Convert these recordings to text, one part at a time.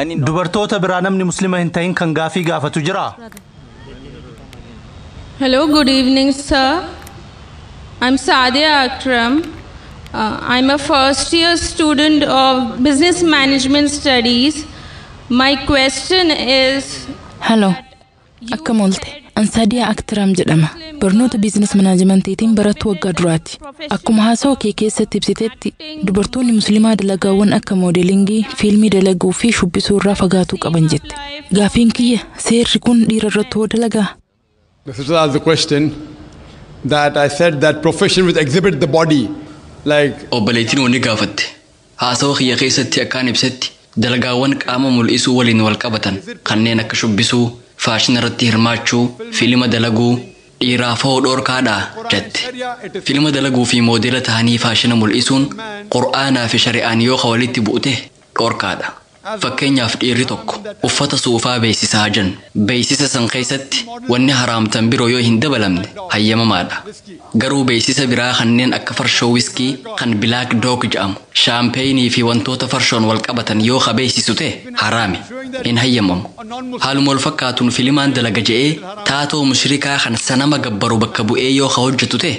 dubartoota biraa namni muslima hin ta'in kan gaafii gaafatu jira? Hello, good evening, sir. I'm Sadia Akram. I'm a first year student of Business Management Studies. My question is... Hello. Akkam oolte. An Sadia Akram jedhama. Barnoota Business Managementiin barattuu waggaa duraati. Akkuma haasawaa kee keessatti ibsitetti dubartoonni muslimaa dalagaawwan akka moodelingii, fiilmii dalaguu fi shubbisuu irraa fagaatuu qaban jette. Gaafiin kiyya seerri kun dhiira irratti hoo dalagaa? This was the question that I said that profession which exhibit the body like obboleettiin wanni gaafatte haasawaa kiyya keessatti akkaan ibsetti dalagaawwan qaama mul'isuu waliin wal qabatan kanneen akka shubbisuu, faashina irratti hirmaachuu, fiilma dalaguu dhiiraaf hoo dhoorkaadha jette. Fiilma dalaguu fi moodela ta'anii faashina mul'isuun qur'aanaa fi shari'aan yoo walitti bu'ute dhoorkaadha. Fakkeenyaaf dhiirri tokko uffata suufaa beeksisaa jiran beeksisa san keessatti wanni haraamtan biroo yoo hin dabalamne hayyamamaadha. Garuu beeksisa biraa kanneen akka farshoo wiskii kan bilaak doog jedhamu shaampeenii fi wantoota farshoon wal qabatan yoo beeksisu ta'e haraami hin hayyamamu. Haaluma wal fakkaatuun filimaan dalaga je'ee taatoo mushrikaa kan sanama gabbaru bakka bu'ee yoo hojjetu ta'e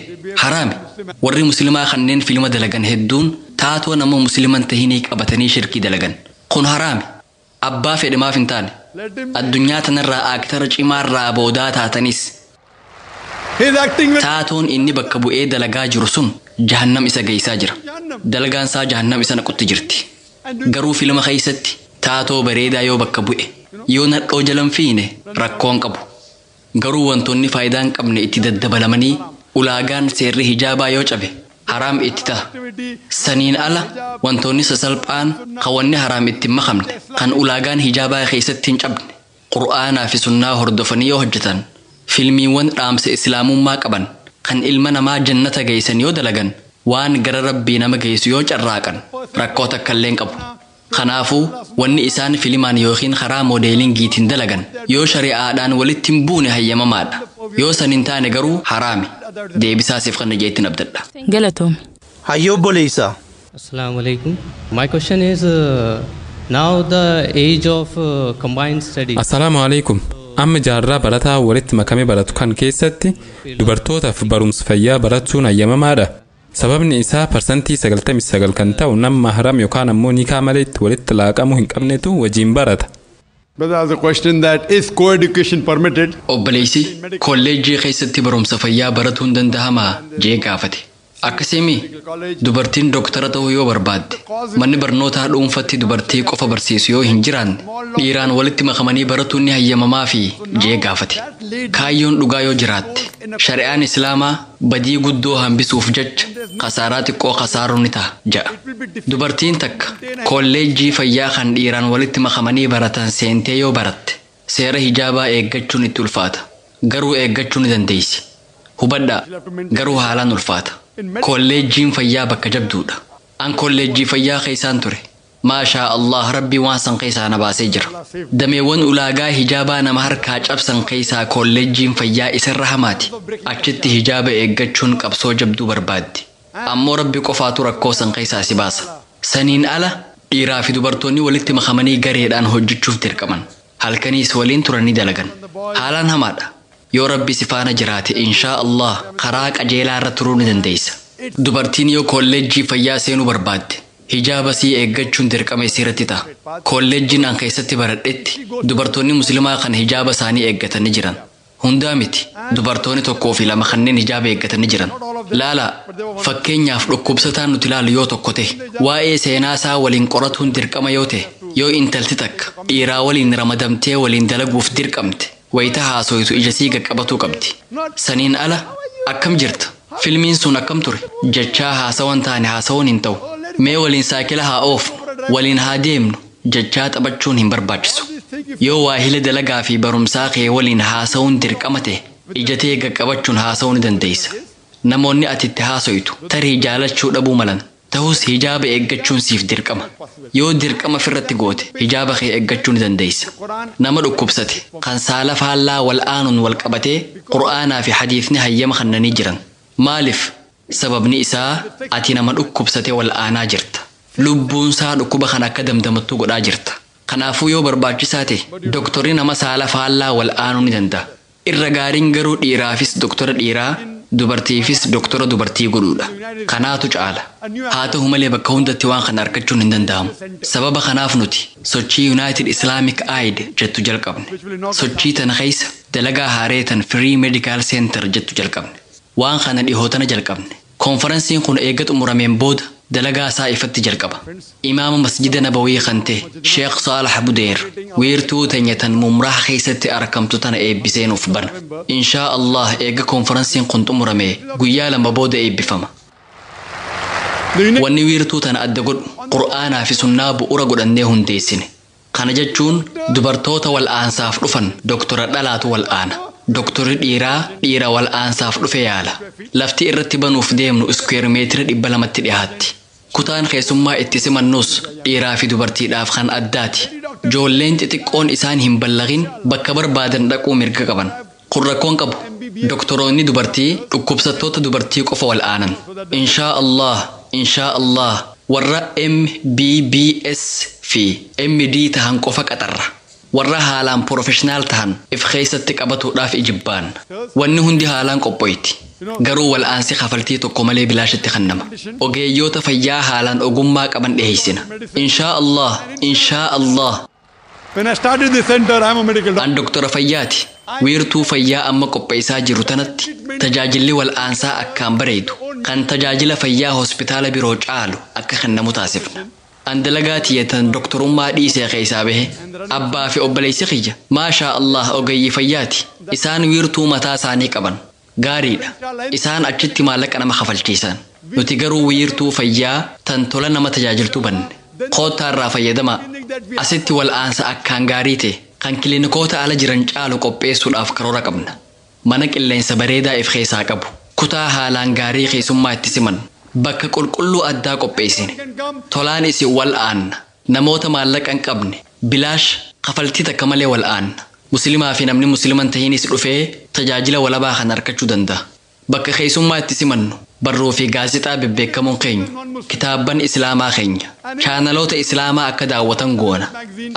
haraami. Warri muslimaa kanneen filima dalagan hedduun taatoo nama musliman tahinii qabatanii shirkii dalagan. Kun haraami. Abbaa fedhe maaf hin taane. Addunyaa tanarraa aaktara cimaarraa boodaa taatanis. Taatoon inni bakka bu'ee dalagaa jiru sun jahannam isa geessaa jira. Dalagaan isaa jahannam isa naqutti jirti. Garuu filma keessatti taatoo bareedaa yoo bakka bu'e yoo nadhoo jalan fiine rakkoon qabu. Garuu wantoonni faayidaa hin qabne itti daddabalamanii ulaagaan seerri hijaabaa yoo cabe haraam itti ta'a. Saniin ala wantoonni sasalphaan kawanni haraam itti makamne kan ulaagaan hijaabaa keessatti hin cabne qur'aanaa fi sunnaa hordofanii yoo hojjetan filmiiwwan dhaamsa islaamummaa qaban kan ilma namaa jannata geessan yoo dalagan waan gara rabbii nama geessu yoo carraaqan rakkoo takka illee hin qabu. Kanaafuu wanni isaan filimaan yookiin karaa moodeelingiitiin dalagan yoo shari'aadhaan walitti hin buune hayyamamaadha. Yoo san hin taane garuu haraami. Deebisaa siif kan jeettiin abdadha. Galatoom. Hayyoo obboleessaa. Assalamu alaikum. My question is now the age of combined studies. Assalamu alaikum. Amma jaarraa barataa walitti makame baratu kan keessatti dubartootaaf barumsa fayyaa barachuun hayyamamaadha. Sababni isaa parsantii 99 kan ta'u nama haram yookaan ammoo nikaa maleetti walitti laaqamuu hin qabnetu wajjin barata. But there was a question that is co-education permitted? Obboleessi kolleejjii keessatti barumsa fayyaa baratuun danda'amaa jee gaafate. Akkasimi dubartiin doktara ta'uu yoo barbaadde manni barnootaa dhuunfatti dubartii qofa barsiisu yoo hin jiraanne dhiiraan walitti makamanii baratuun ni hayyamamaa fi jee gaafate. Kaayyoon dhugaa yoo jiraatte shari'aan islaamaa badii guddoo hambisuuf jecha kasaaraa xiqqoo kasaaruu ni ta'a ja'a. Dubartiin takka kolleejjii fayyaa kan dhiiraan walitti makamanii baratan seentee yoo baratte seera hijaabaa eeggachuun itti ulfaata. Garuu eeggachuu ni dandeessi. Hubadhaa garuu haalaan ulfaata. Kolleejjiin fayyaa bakka jabduudha. An kolleejjii fayyaa keessaan ture. Maashaa Allah rabbi waan san keessaa na baasee jira. Dameewwan ulaagaa hijaabaa nama harkaa cabsan keessaa kolleejjiin fayyaa isarra hamaati. Achitti hijaaba eeggachuun qabsoo jabduu barbaaddi. Ammoo rabbi qofaatu rakkoo san keessaa si baasa. Saniin ala dhiiraa fi dubartoonni walitti makamanii gareedhaan hojjechuuf dirqaman. Halkaniis waliin turanii dalagan. Haalaan hamaadha. Yoo rabbi si faana jiraate inshaa Allah karaa qajeelaa irra turuu ni dandeessa. Dubartiin yoo kolleejjii fayyaa seenuu barbaadde hijaaba sii eeggachuun dirqama isiirratti ta'a. Kolleejjiin an keessatti baradhetti dubartoonni muslimaa kan hijaaba isaanii eeggatanii jiran. Hundaa miti dubartoonni tokkoo fi lama kanneen hijaaba eeggatanii jiran. Laala fakkeenyaaf dhukkubsataan nuti ilaalu yoo tokko ta'e waa'ee seenaa isaa waliin qoratuun dirqama yoo ta'e yoo intalti takka dhiiraa waliin ramadamtee waliin dalaguuf dirqamte wayita haasoitu ija sii qaqqabatuu qabdi. Saniin ala akkam jirta? Filmiin sun akkam ture? Jechaa haasawan taane haasawan hin ta'u. Mee waliin saakila haa oofnu, waliin haa deemnu jechaa taphachuun hin barbaachisu. Yoo waahila dalagaa fi barumsaa kee waliin haasawuun dirqama ta'e ija tee qaqqabachuun haasawuu ni dandeessa. Namoonni ati itti haasoitu tarii jaalachuu dhabuu malan. Ta'us hijaaba eeggachuun siif dirqama. Yoo dirqama firratti goote hijaaba kee eeggachuu ni dandeessa. Nama dhukkubsate kan saala faallaa wal aanuun wal qabatee qur'aanaa fi hadiisni hayyama kannanii jiran. Maaliif? Sababni isaa ati nama dhukkubsate wal aanaa jirta. Lubbuun isaa dhukkuba kan akka damdamattuu godhaa jirta. Kanaafuu yoo barbaachisaa ta'e doktorri nama saala faallaa wal aanuu ni danda'a. Irra gaariin garuu dhiiraafis doktora dhiiraa dubartiifis doktora dubartii godhuudha. Kanaatu caala. Haa ta'u malee bakka hundatti waan kana argachuun hin danda'amu. Sababa kanaaf nuti sochii United Islamic Aid jettu jalqabne. Sochii tana keessa dalagaa haaree tan Free Medical Center jettu jalqabne. Waan kana dhihootana jalqabne. Konferensiin kun eega xumurameen booda dalagaa isaa ifatti jalqaba. Imaama masjida Nabawii kan ta'e Sheekh Saalax Budeer wiirtuu teenyatan mumraha keessatti argamtu tana eebbisee nuuf bana. Inshaa Allah eega konferensiin kun xumuramee guyyaa lama booda eebbifama. Wanni wiirtuu tana adda godhu Qur'aanaa fi sunnaa bu'uura godhannee hundeessine. Kana jechuun dubartoota wal'aansaaf dhufan doktora dhalaatu wal'aana. Doktorri dhiira wal'aansaaf dhufe yaala. Lafti irratti banuuf deemnu iskuweer meetira 200 dhiyaatti. Kutaan keessummaa itti simannus dhiiraa fi dubartiidhaaf kan addaati. Ijoolleen xixiqqoon isaan hin ballaqin bakka barbaadan dhaquu mirga qaban. Kun rakkoon qabu. Doktoroonni dubartii dhukkubsattoota dubartii qofa wal'aanan. Inshaa Allah warra MBBS fi MD tahan qofa qaxarra. Warra haalaan professional tahan if keessatti qabatuudhaaf ijibbaan. Wanni hundi haalaan qophooyti. Garuu wal'aansi kafaltii tokko malee bilaashatti kennama. Ogeeyyoota fayyaa haalaan ogummaa qaban dhiheessina. Inshaa Allah. When I started the center, I'm a medical doctor. An doktora fayyaati. Wiirtuu fayyaa amma qopheessaa jiru tanatti tajaajilli wal'aansaa akkaan bareedu kan tajaajila fayyaa hospitaala biroo caalu akka kennamu taasifna. An dalagaa tiyyatan doktorummaa dhiisee keessaa bahe abbaa fi obboleessi kiyya maashaa Allah ogeeyyii fayyaati. Isaan wiirtuu mataa isaanii qaban. Gaariidha. Isaan achitti maallaqa nama kafalchiisan. Nuti garuu wiirtuu fayyaa tan tola nama tajaajiltu banne. Koottaa irraa fayyadamaa. Asitti wal'aansa akkaan gaarii ta'e kan kiliinikoota ala jiran caalu qopheessuudhaaf karoora qabna. Mana qilleensa bareedaa if keessaa qabu. Kutaa haalaan gaarii keessummaa itti siman. Bakka qulqulluu addaa qopheessine. Tolaan isin wal'aanna. Namoota maallaqa hin qabne. Bilaash kafaltii takka malee wal'aanna. Muslimaa fi namni musliman tahiinis dhufee tajaajila walabaa kan argachuu danda'a. Bakka keessummaa itti simannu barruu fi gaazexaa bebbeekamoon keenya kitaabban islaamaa keenya chaanaloota islaamaa akka daawwatan goona.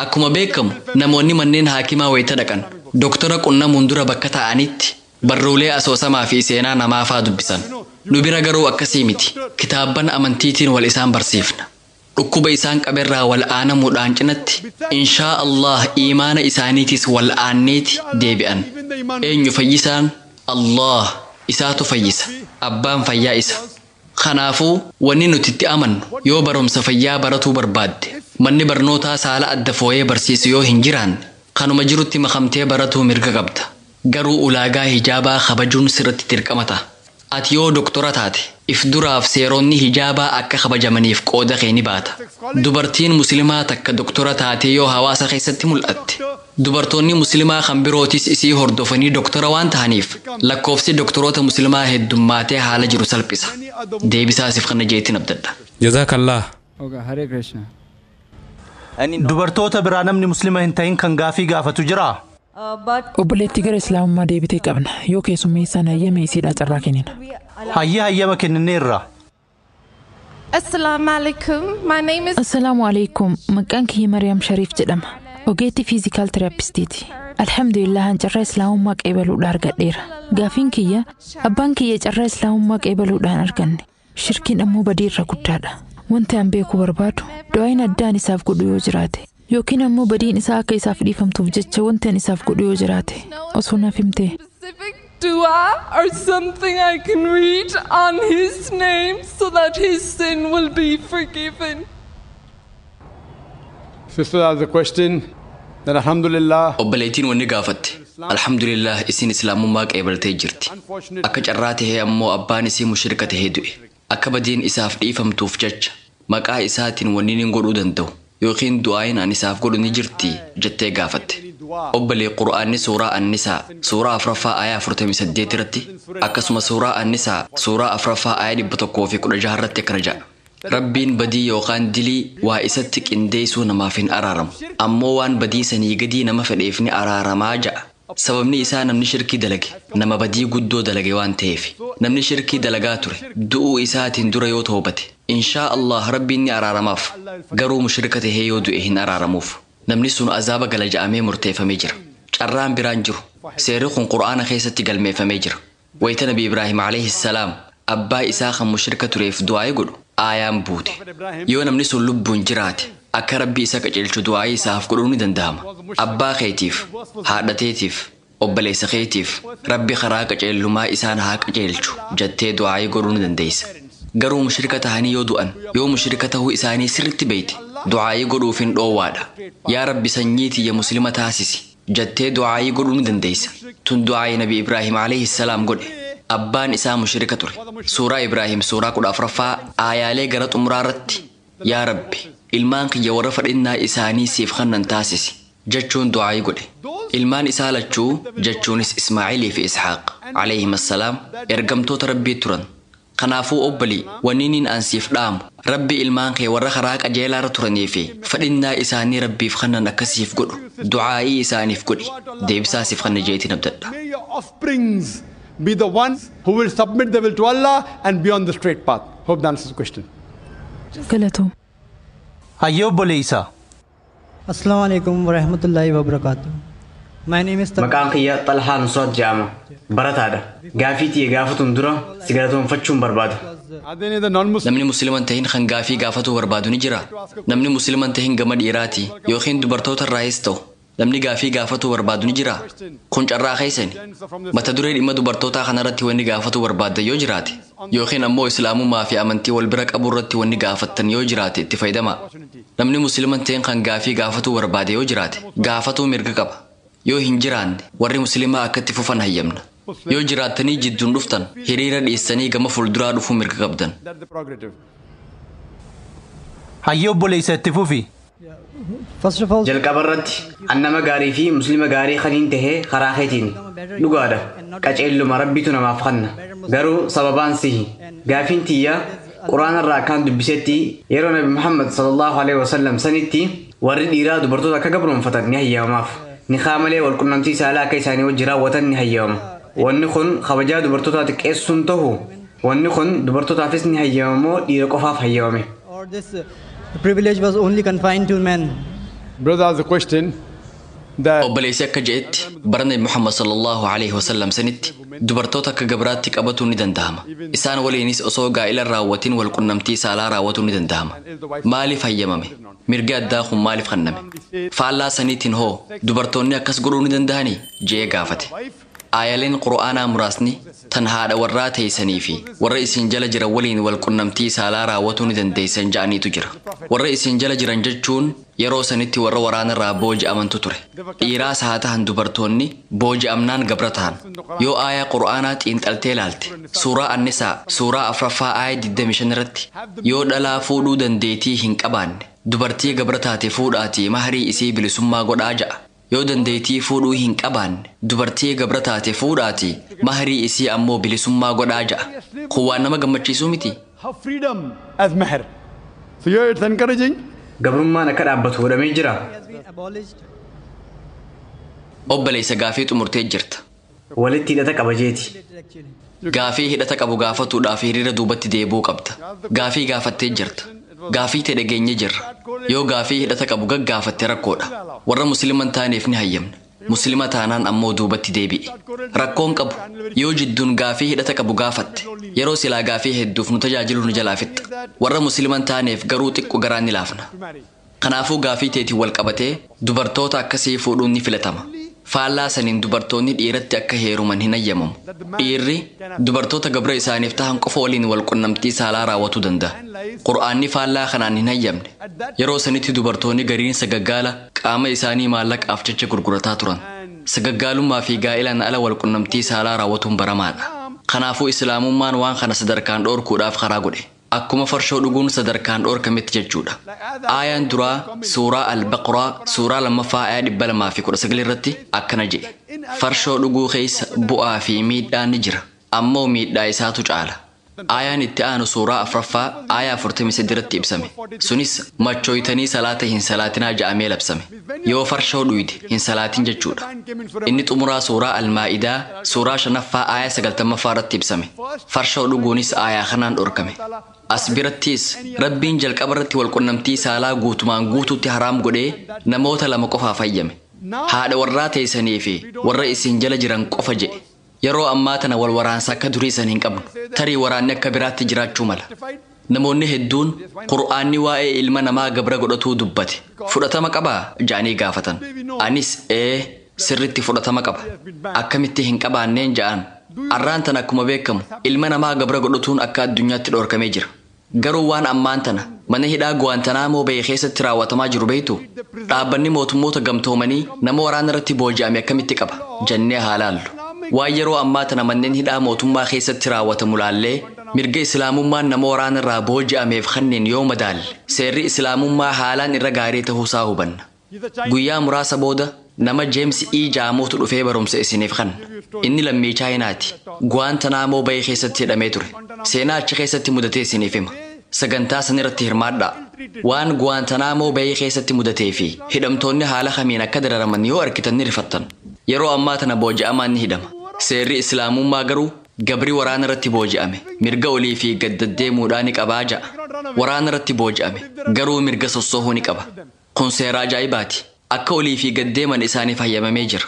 Akkuma beekamu namoonni manneen haakimaa wayita dhaqan doktora qunnamuun dura bakka ta'anitti barruulee asoosamaa fi seenaa namaafaa dubbisan. Nu bira garuu akkasii miti. Kitaabban amantiitiin wal isaan barsiifna. Dhukkuba isaan qaberraa wal'aanamuudhaan cinatti inshaa Allah iimaana isaaniitis wal'aanneeti deebi'an. Eenyu fayyisaan? Allah. Isaatu fayyisa. Abbaan fayyaa isa. Kanaafuu wanni nuti itti amannu yoo barumsa fayyaa baratuu barbaadde manni barnootaa saala adda fooyee barsiisu yoo hin jiraanne kanuma jirutti makamtee baratuu mirga qabda. Garuu ulaagaa hijaabaa kabajuun sirratti dirqama ta'a. Ati yoo doktora taate if duraaf seeronni hijaabaa akka kabajamaniif qooda kee ni baata. Dubartiin muslimaa takka doktora taatee yoo hawaasa keessatti mul'atte dubartoonni muslimaa kan birootis isii hordofanii doktora waan tahaniif lakkoofsi doktoroota muslimaa heddummaatee haala jiru salphisa. Deebisaa siif kana jeetiin abdadha. Jazaakallah. Hare Krishna. Dubartoota biraa namni muslima hin ta'in kan gaafii gaafatu jiraa? Obboleettii gara Islaamummaa deebitee qabna. Yoo keessummeessaan hayyama isiidhaa carraa kennina. Hayyama kennineerra. Assalamu alaikum. My name is Assalaamu alaikum. Maqaan kiyya Mariam Shariif jedhama. Ogeettii fiizikaal teraapistiiti. Alhamdulillah carraa Islaamummaa qeebaluudhaan argadheera. Gaafiin kiyya abbaan kiyya carraa Islaamummaa qeebaluudhaan arganne. Shirkiin ammoo badii irra guddaadha. Wanti an beekuu barbaadu du'aayin addaan isaaf godhu yoo jiraate yookiin ammoo badiin isaa akka isaaf dhiifamtuuf jecha wanti an isaaf godhu yoo jiraate osoo naaf himtee. dua or something I can read on his name so that his sin will be forgiven. Sister asked the question that Alhamdulillah. Obboleettiin wanni gaafatte. Alhamdulillah isin islaamummaa qeebaltee jirti. Akka carraa tahee ammoo abbaan isii mushrika tahee du'e. Akka badiin isaaf dhiifamtuuf jecha maqaa isaatiin wanni hin godhuu danda'u yookiin du'aayin an isaaf godhu ni jirti jettee gaafatte. Obbolee Qur'aanni suuraa An-Nisaa suuraa 4 ayaa 48 irratti akkasuma suuraa An-Nisaa suuraa 4 ayaa 116 irratti akkana jedha. Rabbiin badii yookaan dilii waa isatti qindeessuu namaaf hin araaramu. Ammoo waan badii sanii gadii nama fedheef ni araaramaa ja'a. Sababni isaa namni shirkii dalage nama badii guddoo dalage waan ta'eef namni shirkii dalagaa ture du'uu isaatiin dura yoo toobate inshaa Allah rabbiin ni araaramaaf garuu mushrika tahee yoo du'e hin araaramuuf. namni sun azaaba gala ja'amee murteeffamee jira. Carraan biraan jiru seerri kun qura'aana keessatti galmeeffamee jira. Wayita Nabi Ibraahim alayhi salaam abbaa isaa kan mushrika tureef du'aa godhu aayaan buute. Yoo namni sun lubbuun jiraate akka rabbi isa qajeelchu du'aa isaaf godhuu ni danda'ama. Abbaa keetiif, haadha teetiif, obboleessa keetiif rabbi karaa qajeelummaa isaan haa qajeelchu jettee du'aa godhuu ni dandeessa. Garuu mushrika tahanii yoo du'an yoo mushrika tahuu isaanii sirritti beeyte du'aa godhuuf hin dhoowwaadha. Yaa rabbi sanyii tiyya muslima taasisi jettee du'aa godhuu ni dandeessa. Tun du'aa Nabi Ibraahim alayhi salaam godhe. Abbaan isaa mushrika ture. Suuraa Ibraahim suuraa 14ffaa aayaalee gara xumuraa irratti yaa rabbi ilmaan kiyya warra fedhinnaa isaanii siif kannan taasisi jechuun du'aa godhe. Ilmaan isaa lachuu jechuunis Ismaa'ilii fi Ishaaq alayhim assalaam ergamtoota rabbii turan. Kanaafuu obbolii wanniin ansiif dhaamu rabbi ilmaan kee warra karaa qajeelaa irra turanii fi fedhinnaa isaanii rabbiif kannan akkasiif godhu du'aa'ii isaaniif godhi deebisaa siif kanna jeetiin abdadha. May your offsprings be the ones who will submit their will to Allah and be on the straight path. Hope that answers the question. Galatoom. Hayyee obboleessaa. Assalamu alaikum wa rahmatullahi wa barakatuh. My name is Maqaan kiyya Xalhaa Nusrat jedhama. Barataadha. Gaafii tiyya gaafatuun dura si galatoomfachuun barbaada. Namni musliman tahin kan gaafii gaafatuu barbaadu ni jira. Namni musliman tahin gama dhiiraati yookiin dubartoota irraayis ta'u namni gaafii gaafatuu barbaadu ni jira. Kun carraa keessani. Mata duree dhimma dubartootaa kanarratti wanni gaafatuu barbaadda yoo jiraate yookiin ammoo islaamummaa fi amantii wal bira qabu irratti wanni gaafattan yoo jiraate itti fayyadamaa. Namni musliman tahin kan gaafii gaafatuu barbaade yoo jiraate gaafatuu mirga qaba. Yoo hin jiraanne warri muslimaa akkatti fufan hayyamna. Yoo jiraattanii jidduun dhuftan hiriira dhiyeessanii gama fuulduraa dhufuu mirga qabdan. Hayyee obboleessa itti fufi. Jalqaba irratti annama gaarii fi muslima gaarii kaniin tahee karaa keetiin dhugaadha. Qaceelluma rabbitu namaaf kanna. Garuu sababaan sihi gaafiin tiyya quraana irraa akkaan dubbisetti yeroo Nabi Muhammad sallallahu alaihi wasallam sanitti warri dhiiraa dubartoota akka gabroonfatan ni hayyamamaaf. Ni qaamalee wal qunnamtii saalaa akka isaanii wajji raawwatan ni hayyamama. Wanni kun kabajaa dubartootaa xiqqeessuun ta'u wanni kun dubartootaafis ni hayyamamoo dhiira qofaaf hayyamame. Or this privilege was only confined to men. Brother asked the question that obboleessi akka je'etti bara Nabi Muhammad sallallahu alaihi wasallam sanitti dubartoota akka gabraatti qabatu ni danda'ama. Isaan waliinis osoo gaa'ila raawwatiin wal qunnamtii saalaa raawwatu ni danda'ama. Maaliif hayyamame? Mirgi addaa kun maaliif kenname? Faallaa saniitiin hoo dubartoonni akkas godhuu ni danda'anii jee gaafate. Aayaleen qura'aanaa muraasni tan haadha warraa teessanii fi warra isin jala jiran waliin wal qunnamtii saalaa raawwatuu ni dandeessan ja'aniitu jira. Warra isin jala jiran jechuun yeroo sanitti warra waraanarraa booji'amantu ture. Dhiiraas haa ta'an dubartoonni booji'amnaan gabra ta'an. Yoo aayaa qura'aanaa xiinxaltee ilaalte suuraa annisaa suuraa 4ffaa aayaa 25 irratti yoo dhalaa fuudhuu dandeetii hin qabaanne dubartii gabra taate fuudhaatii maharii isii bilisummaa godhaa ja'a. Yoo dandeetii fuudhuu hin qabaanne dubartii gabra taate fuudhaatii maharii isii ammoo bilisummaa godhaa ja'a. Kun waan nama gammachiisuu miti. have freedom as mahar. So here it's encouraging. Gabrummaan akka dhaabbatu godhamee jira. Obboleessa gaafii xumurtee jirta. Walitti hidhata qaba jeeti. Gaafii hidhata qabu gaafatuudhaaf hiriira duubatti deebuu qabda. Gaafii gaafattee jirta. Gaafii ta'e dhageenye jirra. Yoo gaafii hidhata qabu gaggaafatte rakkoodha. Warra musliman taaneef ni hayyamna. Muslima taanaan ammoo duubatti deebi'i. Rakkoon qabu yoo jidduun gaafii hidhata qabu gaafatte yeroo silaa gaafii hedduuf nu tajaajilu nu jalaa fixxa. Warra musliman taaneef garuu xiqqoo garaan ni laafna. Kanaafuu gaafii teetiin wal qabatee dubartoota akkasii fuudhuun ni filatama. Faallaa saniin dubartoonni dhiiratti akka heeruman hin hayyamamu. Dhiirri dubartoota gabra isaaniif tahan qofa waliin wal qunnamtii saalaa raawwatuu danda'a. Qur'aanni faallaa kanaan hin hayyamne. Yeroo sanitti dubartoonni gariin sagaggaala qaama isaanii maallaqaaf jecha gurgurataa turan. Sagaggaalummaa fi gaa'ilaan ala wal qunnamtii saalaa raawwatuun baramaadha. Kanaafuu islaamummaan waan kana sadarkaan dhoorkuudhaaf karaa godhe. Akkuma farshoo dhuguun sadarkaan dhoorkametti jechuudha. Aayaan duraa suuraa al-Baqraa suuraa 2ffaa aayaa 219 irratti akkana jedhe. Farshoo dhuguu keessa bu'aa fi miidhaan ni jira. Ammoo miidhaa isaatu caala. Aayaan itti aanu suuraa afraffaa aayaa 48 ibsame. Sunis machooytanii salaata hin salaatinaa ja'amee labsame. Yoo farshoo dhuyde hin salaatin jechuudha. Inni xumuraa suuraa Almaa'idaa suuraa 5ffaa aayaa 90ffaa irratti ibsame. Farshoo dhuguunis aayaa kanaan dhorkame. As birattis Rabbiin jalqaba irratti walqunnamtii saalaa guutumaan guutuutti haraam godhee namoota lama qofaa fayyame. Haadha warraa teessanii fi warra isin jala jiran qofa jedhe. Yeroo ammaa tana wal waraansa akka durii san hin qabnu. Tarii waraanni akka biraatti jiraachuu mala. Namoonni hedduun Qur'aanni waa'ee ilma namaa gabra godhatuu dubbate. Fudhatama qabaa ja'anii gaafatan. Anis sirritti fudhatama qaba. Akkamitti hin qabaanneen ja'an. Arraan tana akkuma beekamu ilma namaa gabra godhatuun akka addunyaatti dhorkamee jira. Garuu waan ammaan tana mana hidhaa Guantanamo Bay keessatti raawwatamaa jiru beektu dhaabbanni mootummoota gamtoomanii nama waraana irratti booji'ame akkamitti qaba jennee haa laallu. Waan yeroo ammaa tana manneen hidhaa mootummaa keessatti raawwatamu laallee mirga islaamummaan nama waraana irraa booji'ameef kanneen yoo madaalle seerri islaamummaa haalaan irra gaarii ta'uusaa hubanna. Guyyaa muraasa booda nama James E. Jaamotu dhufee barumsa isiniif kan. Inni lammii Chaayinaati. Guantanamo Bay keessatti hidhamee ture. Seenaa achi keessatti mudatee isiniif hima. Sagantaa san irratti hirmaadhaa. Waan Guantanamo Bay keessatti mudatee fi hidhamtoonni haala kamiin akka dararaman yoo argitan ni rifattan. Yeroo ammaa tana booji'amaan ni hidhama. Seerri islaamummaa garuu gabri waraana irratti booji'ame mirga olii fi gaddaddeemuudhaa ni qabaa ja'a. Waraana irratti booji'ame garuu mirga sossohuu ni qaba. Kun seera ajaa'ibaati. Akka olii fi gaddeeman isaaniif hayyamamee jira.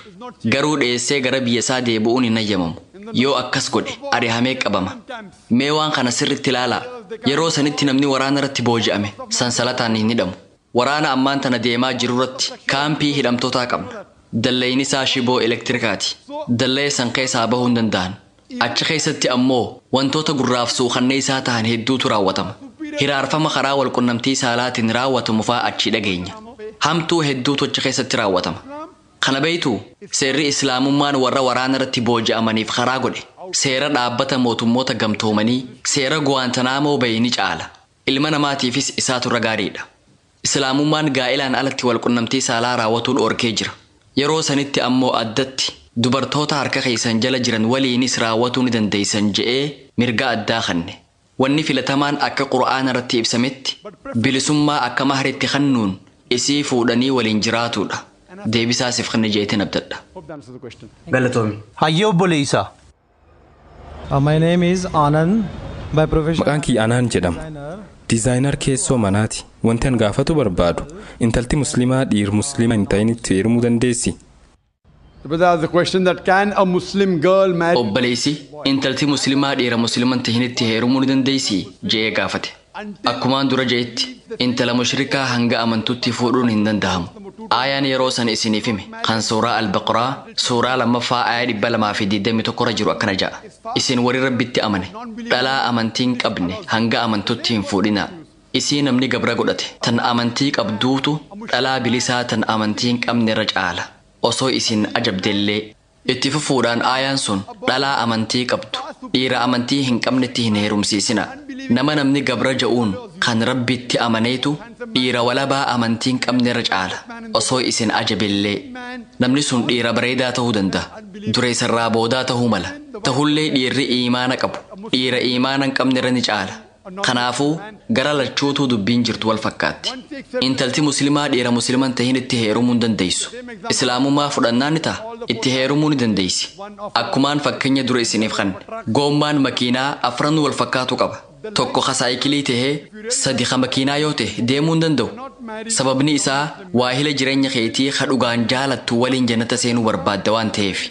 Garuu dhiyeessee gara biyya isaa deebi'uun hin hayyamamu. Yoo akkas godhe ari'amee qabama. Mee waan kana sirritti ilaalaa. Yeroo sanitti namni waraana irratti booji'ame sansalataan hin hidhamu. Waraana ammaan tana deemaa jiru irratti kaampii hidhamtootaa qabna. Dalleen isaa shiboo elektirikaati. Dallee san keessaa bahuu hin danda'an. Achi keessatti ammoo wantoota gurraaf suuqannee isaa ta'an hedduutu raawwatama. Hiraarfama karaa walqunnamtii saalaatiin raawwatamu fa'aa achi dhageenya. Hamtuu hedduutu achi keessatti raawwatama. Kana beeytu seerri islaamummaan warra waraana irratti booji'amaniif karaa godhe. Seera dhaabbata mootummoota gamtoomanii seera Guantanamo Bay ni caala. Ilma namaatiifis isaatu irra gaariidha. Islaamummaan gaa'ilaan alatti walqunnamtii saalaa raawwatuu dhorkee jira. Yeroo sanitti ammoo addatti dubartoota harka keessan jala jiran waliinis raawwatuu ni dandeeysan je'ee mirga addaa kanne. Wanni filatamaan akka Qur'aana irratti ibsametti bilisummaa akka mahritti kannuun isii fuudhanii waliin jiraatudha. Deebisaasiif kan jeetiin abdadha. Galatoomi. Hayyee obboleessaa. My name is Anand. By profession. Maqaan kiyya Anand jedhama. Dizaayinar keessoo manaati. Wanti an gaafatu barbaadu intalti muslimaa dhiir muslima hin ta'initti heerumuu dandeessi? The question that can a Muslim girl marry? Obboleessi intalti muslimaa dhiira muslima hin ta'initti heerumuu ni dandeessi jee gaafate. Akkumaan dura jeetti intala mushrikaa hanga amantutti fuudhuun hin danda'amu. Aayaan yeroo san isiniif hime kan suuraa Al-Baqraa suuraa 2ffaa aayaa 221 irra jiru akkana ja'a. Isin warri Rabbitti amane dhalaa amantiin qabne hanga amantutti hin fuudhinaa. Isii namni gabra godhate tan amantii qabduutu dhalaa bilisaa tan amantii hin qabne irra caala. Osoo isin ajabdellee itti fufuudhaan aayaan sun dhalaa amantii qabdu dhiira amantii hin qabnetti hin heerumsiisina. Nama namni gabra ja'uun kan Rabbitti amaneetu dhiira walabaa amantii hin qabne irra caala. Osoo isin ajabellee namni sun dhiira bareedaa ta'uu danda'a. Dureessarraa boodaa ta'uu mala. Tahullee dhiirri iimaana qabu dhiira iimaana hin qabne irra ni caala. Kanaafuu gara lachuutuu dubbiin jirtu wal fakkaatti. Intalti muslimaa dhiira muslima hin tahin itti heerumuu hin dandeessu. Islaamummaa fudhannaan ni ta'a. Itti heerumuu ni dandeessi. Akkumaan fakkeenya dura isiniif kanne. Goommaan makiinaa afran wal fakkaatu qaba. Tokko saayikilii tahee sadi makiinaa yoo ta'e deemuu hin danda'u. Sababni isaa waahila jireenya keetii dhugaan jaalattu waliin jannata seenuu barbaadda waan ta'eef.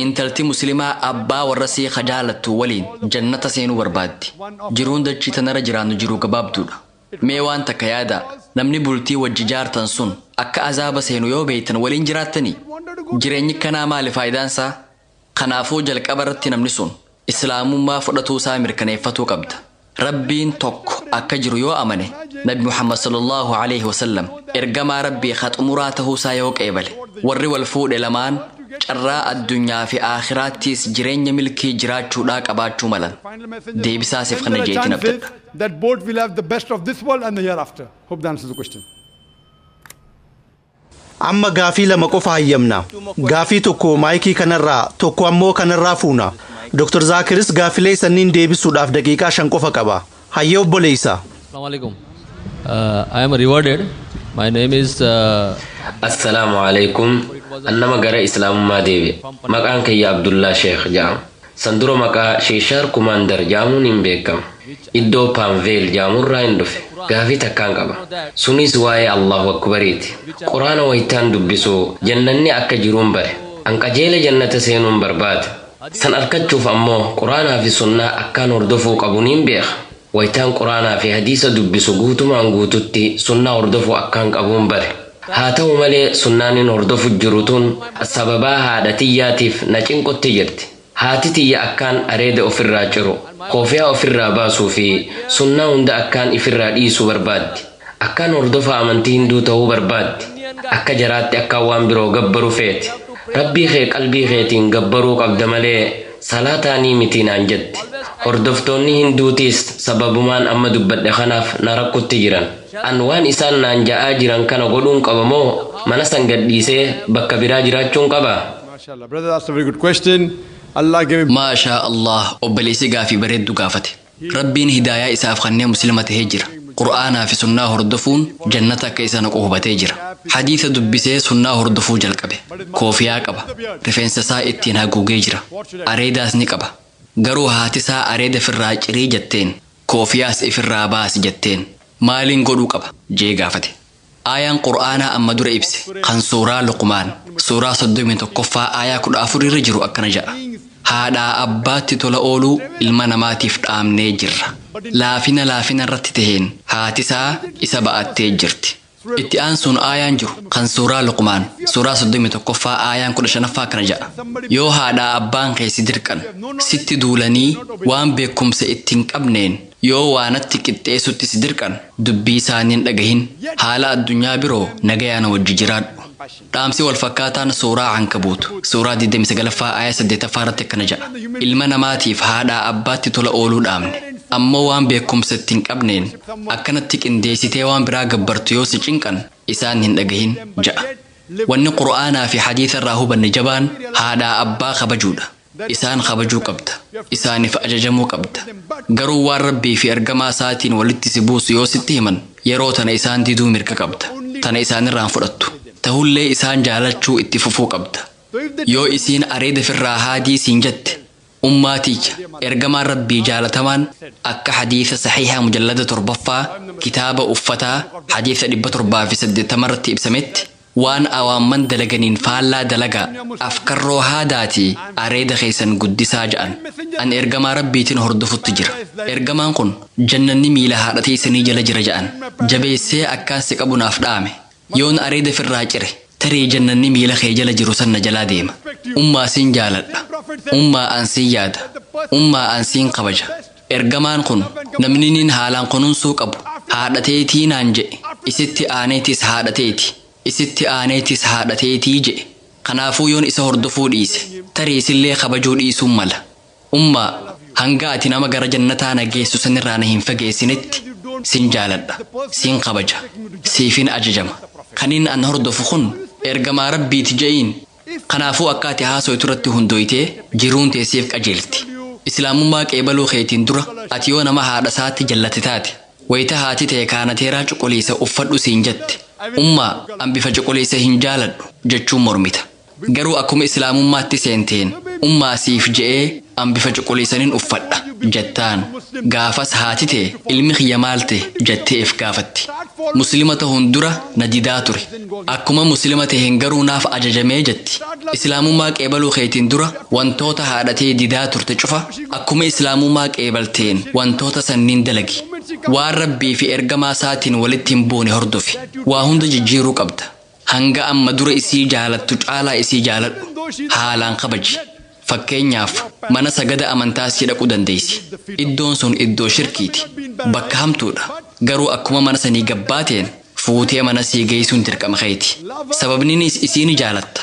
Intalti muslimaa abbaa warra sii jaalattu waliin jannata seenuu barbaaddi. Jiruun dachii tanarra jiraannu jiruu gabaabduudha. Mee waan takka yaada namni bultii wajji jaartan sun akka azaaba seenu yoo beeytan waliin jiraattanii jireenyi kanaa maali faayidaansaa? Kanaafuu jalqaba irratti namni sun islaamummaa fudhatuu isaa mirkaneeffatuu qabda. Rabbiin tokko akka jiru yoo amane Nabi Muhammad sallallahu alaihi wasallam ergamaa Rabbii khaxumuraa ta'uu isaa yoo qeebale warri wal fuudhe lamaan carraa addunyaa fi aakhiraattis jireenya milkii jiraachuudhaa qabaachuu malan. Deebisaasiif kana jeetiin abdadha. That both will have the best of this world and the hereafter. Hope that answers the question. Amma gaafii lama qofa hayyamna. Gaafii tokko maayikii kanarraa tokko ammoo kanarraa fuuna. Dr. Zaakiris gaafilee sanniin deebisuudhaaf daqiiqaa 5 qofa qaba. Hayyee obboleessa. Assalamu alaikum. I am rewarded. My name is Assalamu alaikum. Annama gara Islaamummaa deebi. Maqaan kiyya Abdullah Sheekh jedhama. Sandura maqaa Sheeshar Kumaandar jedhamuun hin beekamu. Iddoo Paanveel jedhamurraa hin dhufe. Gaafii takkaan qaba. Sunis waa'ee Allahu Akbariiti. Quraana wayitaan dubbisuu jannanni akka jiruun bare. An qajeela jannata seenuun barbaada. San argachuuf ammoo Quraanaa fi Sunnaa akkaan hordofuu qabuun hin beeka. Wayitaan Quraanaa fi hadiisa dubbisu guutumaan guututti Sunnaa hordofuu akkaan qabuun bare. Haa ta'u malee Sunnaanin hordofu jiru tun sababaa haadha tiyyaatiif na cinqotti jirti. Haati tiyya akkaan areeda ofirraa ciru, koofiyaa ofirraa baasuu fi Sunnaa hunda akkaan ifirraa dhiisuu barbaaddi. Akkaan hordofa amantii Hinduu ta'uu barbaaddi. Akka jaraatti akkaan waan biroo gabbaru feeti. Rabbii kee qalbii keetiin gabbaruu qabda malee salaataanii miti naan jetti. Hordoftoonni Hinduutiis sababumaan amma dubbadhe kanaaf na rakkutti jiran. An waan isaan naan ja'aa jiran kana godhuun qaba moo mana san gadhiisee bakka biraa jiraachuun qaba? MashaAllah, brother, that's a very good question. Allah give him. Maashaa Allah, obboleessi gaafii bareeddu gaafate. Rabbiin hidaayaa isaaf kanneen muslima tahee jira. Qur'aanaa fi sunnaa hordofuun jannata akka isa naqu hubatee jira. Hadiisa dubbisee sunnaa hordofuu jalqabe. Koofiyaa qaba. Rifeensa isaa ittiin haguugee jira. Areedaas ni qaba. Garuu haati isaa areeda firraa cirii jetteen, koofiyaas ifirraa baasi jetteen. Maaliin godhuu qaba jee gaafate. Aayaan Qur'aanaa amma dura ibse kan suuraa Luqmaan suuraa 31ffaa aayaa 14 irra jiru akkana jedha. Haadhaa abbaatti tola ooluu ilma namaatiif dhaamnee jirra. Laafina irratti taheen haatisaa isa ba'attee jirti. Itti aansuun aayaan jiru kan suuraa Luqmaan suuraa 31ffaa aayaan 15ffaa akkana jedha. Yoo haadhaa abbaan kee si dirqan sitti duulanii waan beekumsa ittiin qabneen yoo waanatti qixxeessutti si dirqan dubbii isaaniin dhagahin haala addunyaa biroo nagayaan wajji jiraadhu. Dhaamsi wal fakkaataan suuraa Ankabuut suuraa 29ffaa aayaa 8ffaa irratti akkana jedha. Ilma namaatiif haadhaa abbaatti tola ooluu dhaamne. Ammoo waan beekumsa ittiin qabneen akkanatti qindeessitee waan biraa gabbartu yoo si cinqan isaan hin dhagahin ja'a. Wanni Qur'aanaa fi hadiisa irraa hubanne jabaan haadhaa abbaa kabajuudha. Isaan kabajuu qabda. Isaaniif ajajamuu qabda. Garuu waan Rabbii fi ergamaa isaatiin walitti si buusu yoo sitti himan yeroo tana isaan diduu mirga qabda. Tana isaanirraan fudhattu. Tahullee isaan jaalachuu itti fufuu qabda. Yoo isiin areeda firraa haadii siin jette ummaaticha ergamaan Rabbii jaalatamaan akka hadiisa saxiihaa mujallada 7ffaa kitaaba uffataa hadiisa 780 irratti ibsametti waan awaamman dalaganiin faallaa dalagaa afkarroo haadaatii areeda keessan guddisaa ja'an. An ergamaa Rabbiitiin hordofutti jira. Ergamaan kun jannanni miila haadha teessanii jala jira ja'an. Jabeessee akkaan si qabu naaf dhaame. Yoon areeda firraa cire tarii jannanni miila kee jala jiru sanna jalaa deema. Ummaa siin jaaladha. Ummaa an siin yaada. Ummaa an siin kabaja. Ergamaan kun namni nin haalaan kunuunsuu qabu haadhateetii naan jedhe. Isitti aaneetis haadhateeti. Isitti aaneetis haadhateetii jedhe. Kanaafuu yoon isa hordofuu dhiise tarii isillee kabajuu dhiisuun mala. Ummaa hanga ati nama gara jannataa na geessu sanirraa na hin fageessinetti sin jaaladha. Sin kabaja. Siifin ajajama. Kaniin an hordofu kun ergamaa Rabbiiti je'iin. Kanaafuu akka ati haasawaa irratti hundooytee jiruun teessiif qajeelti. Islaamummaa qeebaluu keetiin dura ati yoo nama haadha isaatti jallate taate wayita haati ta'e kaanateeraa cuquliisa uffadhu siin jette. Ummaa an bifa cuquliisa hin jaaladhu jechuun mormita. Garuu akkuma islaamummaatti seenteen ummaa siif je'ee an bifa cuquliisaniin uffadha jettaan. Gaafas haati ta'e ilmi kiyya maal ta'e jetteef gaafatti. Muslima ta'uun dura na didaa ture. Akkuma muslima ta'een garuu naaf ajajamee jetti. Islaamummaa qeebaluu keetiin dura wantoota haadhatee didaa turte cufa akkuma islaamummaa qeebalteen wantoota sanniin dalagi. Waan Rabbii fi ergamaa isaatiin walitti hin buune hordofi. Waa hunda jijjiiruu qabda. Hanga amma dura isii jaalattu caalaa isii jaaladhu. Haalaan kabaji. Fakkeenyaaf mana sagada amantaas dhaquu dandeessi. Iddoon sun iddoo shirkiiti. Bakka hamtuudha. Garuu akkuma mana sanii gabbaateen fuutee mana sii geessuun dirqama keeti. Sababniinis isiin jaalatta.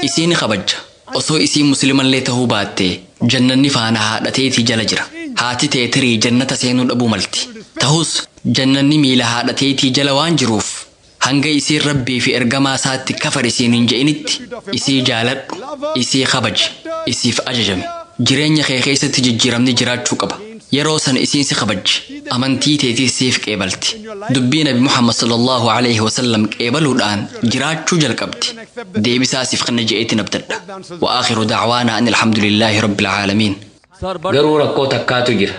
Isiin kabajja. Osoo isiin muslimallee ta'uu baattee jannanni faana haadhateetii jala jira. Haati ta'e tirii jannata seenuu dhabuu malti. Ta'us jannanni miila haadhateetii jala waan jiruuf hanga isiin Rabbii fi ergamaa isaatti kafar isiin hin je'initti isii jaaladhu, isii kabaji, isiif ajajami. jireenya kee keessatti jijjiiramni jiraachuu qaba. Yeroo san isiin si kabajji. Amantii teetii siif qeebalti. Dubbii Nabi Muhammad sallallahu alaihi wasallam qeebaluudhaan jiraachuu jalqabdi. Deebisaa siif kana je'eetiin abdadha. Wa aakhiru da'waana an alhamdulillahi rabbil aalamiin. Garuu rakkoo takkaatu jira.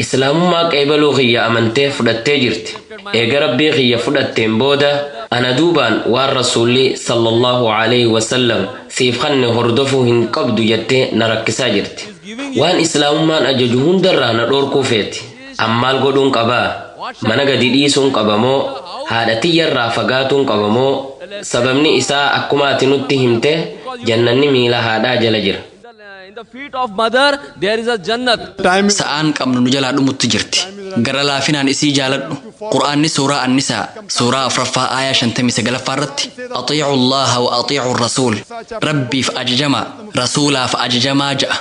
Islaamummaa qeebaluu kiyya amantee fudhattee jirti. Eega rabbii kiyya fudhatteen booda ana duubaan waan rasuulli sallallahu alaihi wasallam siif kanne hordofuu hin qabdu jettee na rakkisaa jirti. Waan islaamummaan ajaju hundarraa na dhoorkuu feeti. Ammaal godhuun qabaa? Mana gadi dhiisuun qabamoo? Haadha tiyyarraa fagaatuun qabamoo? Sababni isaa akkuma ati nutti himte jannanni miila haadhaa jala jira. The feet of mother, there is a jannat. Sa'aan qabnu nu jalaa dhumutti jirti. Gara laafinaan isii jaaladhu. Qur'aanni suuraa Annisaa suuraa 4ffaa aayaa 59 irratti atiicu Allaha wa atiicu Rasuul Rabbiif ajajamaa Rasuulaaf ajajamaa ja'a.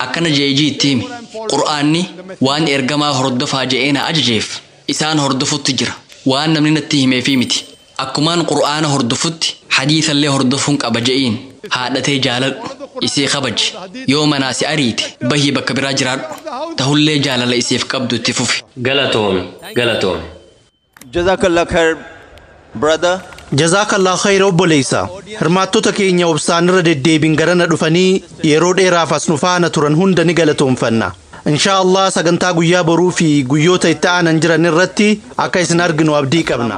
Akkana jeejii itti himi. Qur'aanni waan ergamaa hordofaa je'ee na ajajeef isaan hordofutti jira. Waan namni natti himeefii miti. Akkumaan Qur'aana hordofutti hadiisallee hordofuun qaba je'iin. Haadhatee jaaladhu. Isii kabaji. Yoo manaa si ariite bahii bakka biraa jiraadhu. Tahullee jaalala isiif qabdu itti fufi. Galatoomi. Jazakallah khair brother. Jazakallah khair obboleessa. Hirmaattota keenya obsaan irra deddeebiin garana dhufanii yeroo dheeraaf as nu faana turan hunda ni galatoomfanna. Inshaallah sagantaa guyyaa boruu fi guyyoota itti aanan jiran irratti akka isin arginu abdii qabna.